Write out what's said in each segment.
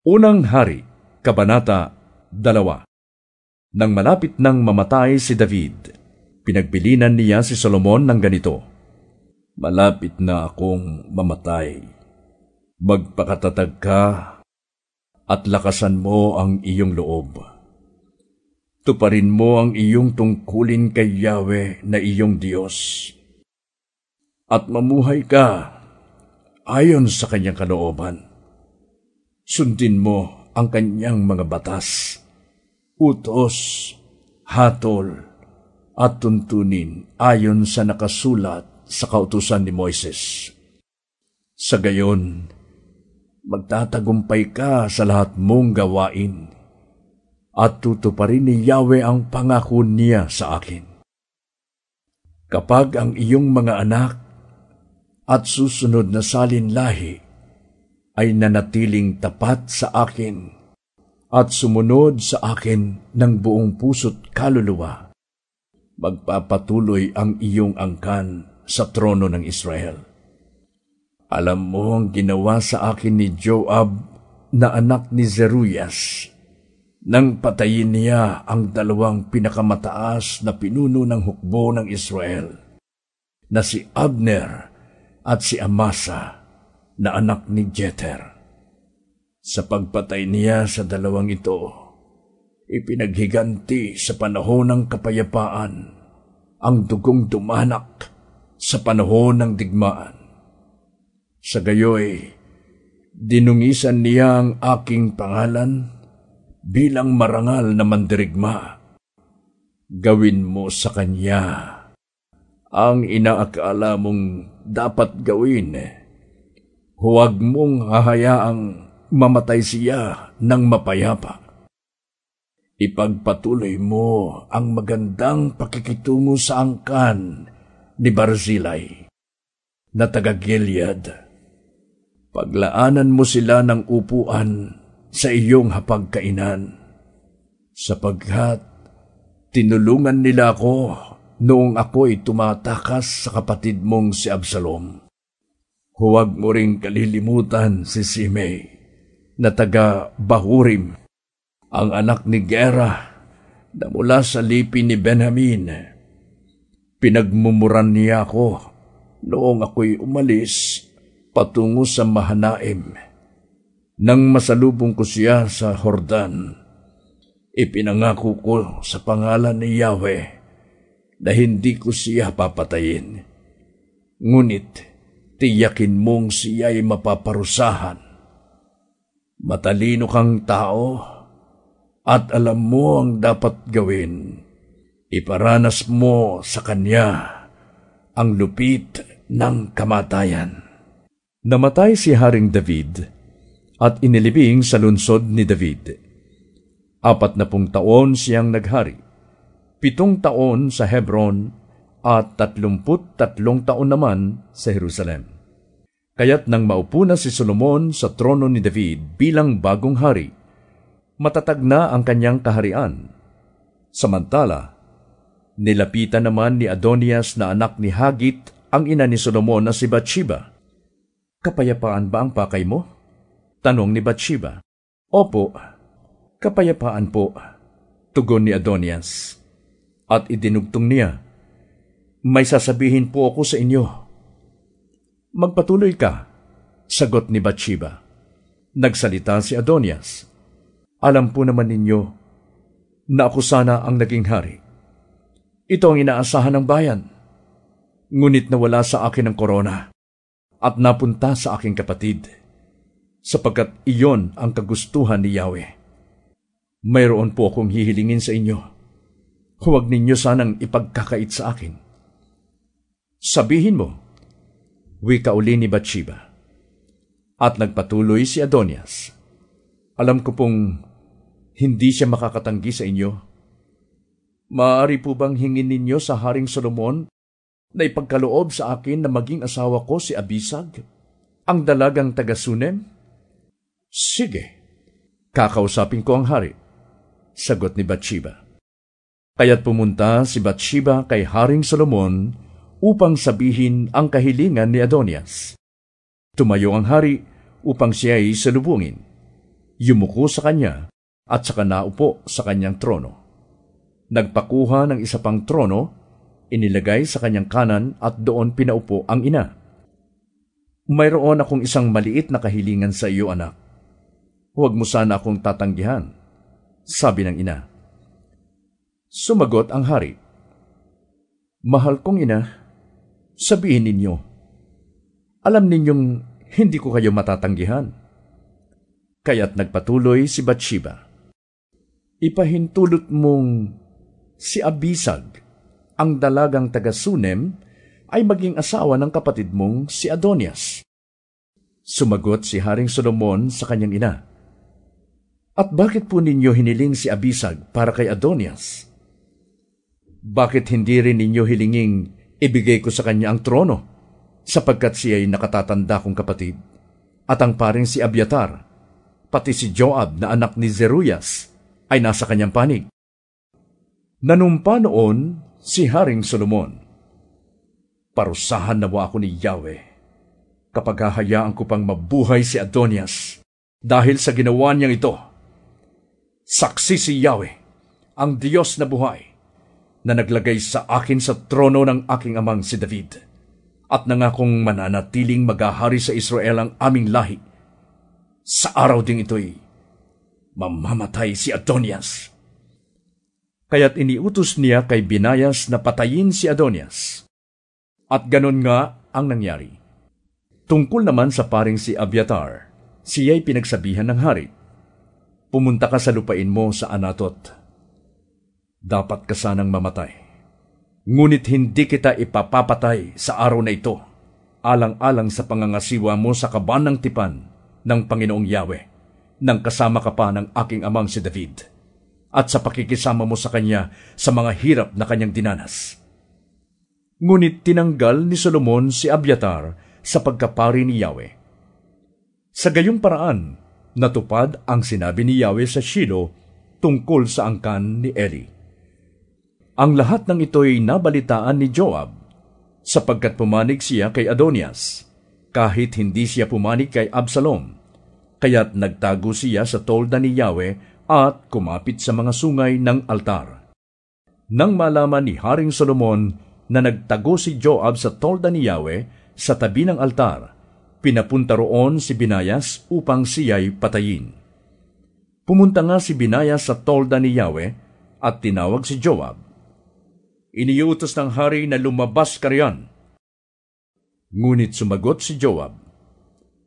Unang Hari, Kabanata 2. Nang malapit nang mamatay si David, pinagbilinan niya si Solomon ng ganito, "Malapit na akong mamatay. Magpakatatag ka at lakasan mo ang iyong loob. Tuparin mo ang iyong tungkulin kay Yahweh na iyong Diyos. At mamuhay ka ayon sa kanyang kalooban. Sundin mo ang kanyang mga batas, utos, hatol, at tuntunin ayon sa nakasulat sa kautusan ni Moises. Sa gayon, magtatagumpay ka sa lahat mong gawain, at tutuparin ni Yahweh ang pangako niya sa akin. Kapag ang iyong mga anak at susunod na salinlahi ay nanatiling tapat sa akin at sumunod sa akin ng buong puso't kaluluwa, magpapatuloy ang iyong angkan sa trono ng Israel. Alam mo ang ginawa sa akin ni Joab na anak ni Zeruias nang patayin niya ang dalawang pinakamataas na pinuno ng hukbo ng Israel, na si Abner at si Amasa na anak ni Jeter. Sa pagpatay niya sa dalawang ito, ipinaghiganti sa panahon ng kapayapaan ang dugong dumanak sa panahon ng digmaan. Sa gayoy, dinungisan niya ang aking pangalan bilang marangal na mandirigma. Gawin mo sa kanya ang inaakala mong dapat gawin. Huwag mong hahayaang mamatay siya ng mapayapa. Ipagpatuloy mo ang magandang pakikitungo sa angkan ni Barzillai na taga-Gilead. Paglaanan mo sila ng upuan sa iyong hapagkainan, sapagkat tinulungan nila ako noong ako'y tumatakas sa kapatid mong si Absalom. Huwag mo ring kalilimutan si Simei na taga Bahurim, ang anak ni Gera na mula sa lipi ni Benjamin. Pinagmumuran niya ako noong ako'y umalis patungo sa Mahanaim. Nang masalubong ko siya sa Jordan, ipinangako ko sa pangalan ni Yahweh na hindi ko siya papatayin. Ngunit tiyakin mong siya'y mapaparusahan. Matalino kang tao at alam mo ang dapat gawin. Iparanas mo sa kanya ang lupit ng kamatayan." Namatay si Haring David at inilibing sa lungsod ni David. 40 taon siyang naghari, 7 taon sa Hebron at 33 taon naman sa Jerusalem. Kaya't nang maupo na si Solomon sa trono ni David bilang bagong hari, matatag na ang kanyang kaharian. Samantala, nilapitan naman ni Adonias na anak ni Hagit ang ina ni Solomon na si Bathsheba. "Kapayapaan ba ang pakay mo?" tanong ni Bathsheba. "Opo, kapayapaan po," tugon ni Adonias. At idinugtong niya, "May sasabihin po ako sa inyo." "Magpatuloy ka," sagot ni Bathsheba. Nagsalita si Adonias, "Alam po naman ninyo na ako sana ang naging hari. Ito ang inaasahan ng bayan. Ngunit nawala sa akin ang korona at napunta sa aking kapatid, sapagkat iyon ang kagustuhan ni Yahweh. Mayroon po akong hihilingin sa inyo. Huwag ninyo sanang ipagkakait sa akin." "Sabihin mo," wika uli ni Bathsheba. At nagpatuloy si Adonias, "Alam ko pong hindi siya makakatanggi sa inyo. Maaari po bang hingin ninyo sa Haring Solomon na ipagkaloob sa akin na maging asawa ko si Abisag, ang dalagang taga-Sunem?" "Sige, kakausapin ko ang hari," sagot ni Bathsheba. Kaya't pumunta si Bathsheba kay Haring Solomon upang sabihin ang kahilingan ni Adonias. Tumayo ang hari upang siya ay salubungin. Yumuko sa kanya at saka naupo sa kanyang trono. Nagpakuha ng isa pang trono, inilagay sa kanyang kanan at doon pinaupo ang ina. Mayroon akong isang maliit na kahilingan sa iyo, anak. Huwag mo sana akong tatanggihan, sabi ng ina. Sumagot ang hari, Mahal kong ina, sabihin ninyo. Alam ninyong hindi ko kayo matatanggihan. Kaya't nagpatuloy si Batsheba. Ipahintulot mong si Abisag, ang dalagang taga-Sunem, ay maging asawa ng kapatid mong si Adonias. Sumagot si Haring Solomon sa kanyang ina, At bakit po ninyo hiniling si Abisag para kay Adonias? Bakit hindi rin ninyo hilinging ibigay ko sa kanya ang trono, sapagkat siya ay nakatatanda kong kapatid, at ang paring si Abiatar, pati si Joab na anak ni Zeruyas, ay nasa kanyang panig. Nanumpa noon si Haring Solomon, Parusahan nawa ako ni Yahweh, kapag hahayaan ko pang mabuhay si Adonias, dahil sa ginawa niyang ito. Saksi si Yahweh, ang Diyos na buhay, na naglagay sa akin sa trono ng aking amang si David, at nangakong mananatiling maghahari sa Israel ang aming lahi. Sa araw ding ito'y mamamatay si Adonias. Kaya't iniutos niya kay Binayas na patayin si Adonias. At ganon nga ang nangyari. Tungkol naman sa paring si Abiatar, siya'y pinagsabihan ng hari, Pumunta ka sa lupain mo sa Anatot. Dapat ka sanang mamatay. Ngunit hindi kita ipapapatay sa araw na ito, alang-alang sa pangangasiwa mo sa kaban ng tipan ng Panginoong Yahweh, nang kasama ka pa ng aking amang si David, at sa pakikisama mo sa kanya sa mga hirap na kanyang dinanas. Ngunit tinanggal ni Solomon si Abiatar sa pagkapari ni Yahweh. Sa gayong paraan, natupad ang sinabi ni Yahweh sa Shilo tungkol sa angkan ni Eli. Ang lahat ng ito'y nabalitaan ni Joab, sapagkat pumanig siya kay Adonias, kahit hindi siya pumanig kay Absalom. Kaya't nagtago siya sa tolda ni Yahweh at kumapit sa mga sungay ng altar. Nang malaman ni Haring Solomon na nagtago si Joab sa tolda ni Yahweh sa tabi ng altar, pinapunta roon si Binayas upang siya'y patayin. Pumunta nga si Binayas sa tolda ni Yahweh at tinawag si Joab. Iniutos ng hari na lumabas ka riyan. Ngunit sumagot si Joab,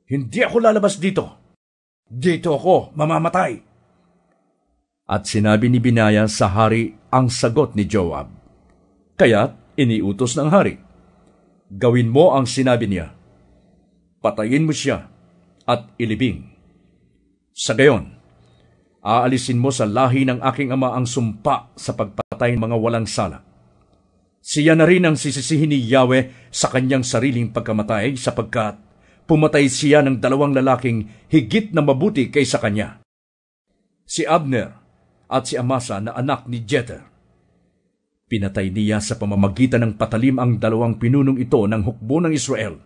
Hindi ako lalabas dito. Dito ako mamamatay. At sinabi ni Binayas sa hari ang sagot ni Joab. Kaya't iniutos ng hari, Gawin mo ang sinabi niya. Patayin mo siya at ilibing. Sa gayon, aalisin mo sa lahi ng aking ama ang sumpa sa pagpatay ng mga walang sala. Siya na rin ang sisisihin ni Yahweh sa kanyang sariling pagkamatay, sapagkat pumatay siya ng 2 lalaking higit na mabuti kaysa kanya, si Abner at si Amasa na anak ni Jeter. Pinatay niya sa pamamagitan ng patalim ang 2 pinunong ito ng hukbo ng Israel,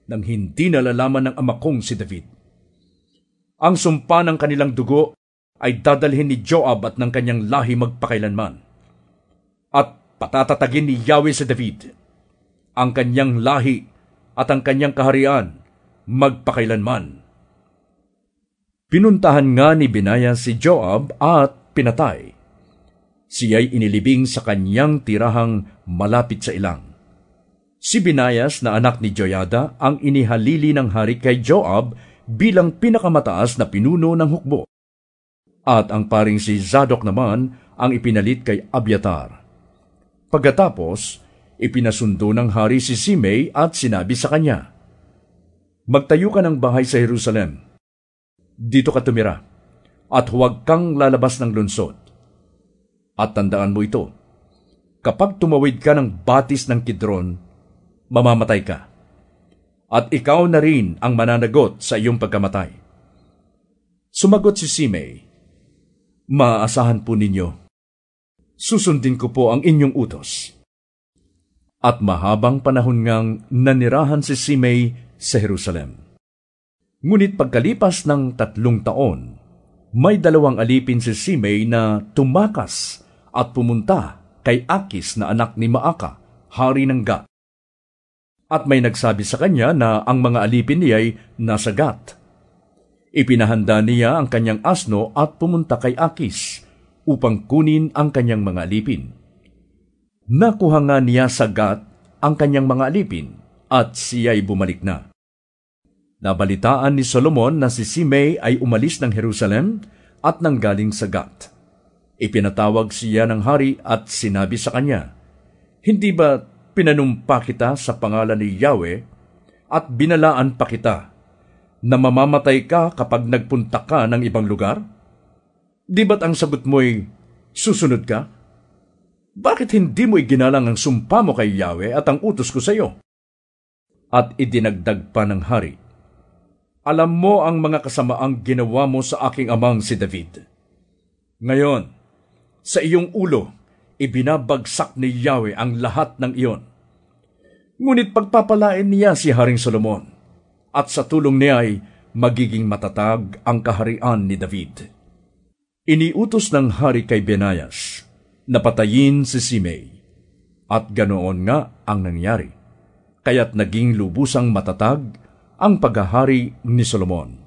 nang hindi nalalaman ng ama kong si David. Ang sumpa ng kanilang dugo ay dadalhin ni Joab at ng kanyang lahi magpakailanman. At patatatagin ni Yahweh sa David, ang kanyang lahi at ang kanyang kaharian magpakailanman. Pinuntahan nga ni Binayas si Joab at pinatay. Siya'y inilibing sa kanyang tirahang malapit sa ilang. Si Binayas na anak ni Joyada ang inihalili ng hari kay Joab bilang pinakamataas na pinuno ng hukbo. At ang paring si Zadok naman ang ipinalit kay Abiatar. Pagkatapos, ipinasundo ng hari si Simei at sinabi sa kanya, Magtayo ka ng bahay sa Jerusalem. Dito ka tumira, at huwag kang lalabas ng lungsod. At tandaan mo ito, kapag tumawid ka ng batis ng Kidron, mamamatay ka, at ikaw na rin ang mananagot sa iyong pagkamatay. Sumagot si Simei, Maaasahan po ninyo, susundin ko po ang inyong utos. At mahabang panahon ngang nanirahan si Simei sa Jerusalem. Ngunit pagkalipas ng 3 taon, May 2 alipin si Simei na tumakas at pumunta kay Akis na anak ni Maaka, hari ng Gat. At may nagsabi sa kanya na ang mga alipin niya'y nasa Gat. Ipinahanda niya ang kanyang asno at pumunta kay Akis upang kunin ang kanyang mga alipin. Nakuha nga niya sa Gat ang kanyang mga alipin at siya'y bumalik na. Nabalitaan ni Solomon na si Simei ay umalis ng Jerusalem at nanggaling sa Gat. Ipinatawag siya ng hari at sinabi sa kanya, "Hindi ba pinanumpa kita sa pangalan ni Yahweh at binalaan pa kita na mamamatay ka kapag nagpunta ka ng ibang lugar? Di ba't ang sagot mo'y susunod ka? Bakit hindi mo iginalang ang sumpa mo kay Yahweh at ang utos ko sa iyo?" At idinagdag pa ng hari, "Alam mo ang mga kasamaang ginawa mo sa aking amang si David. Ngayon, sa iyong ulo, ibinabagsak ni Yahweh ang lahat ng iyon. Ngunit pagpapalain niya si Haring Solomon, at sa tulong niya ay magiging matatag ang kaharian ni David." Iniutos ng hari kay Benayas na patayin si Simei, at ganoon nga ang nangyari, kaya't naging lubusang matatag ang paghahari ni Solomon.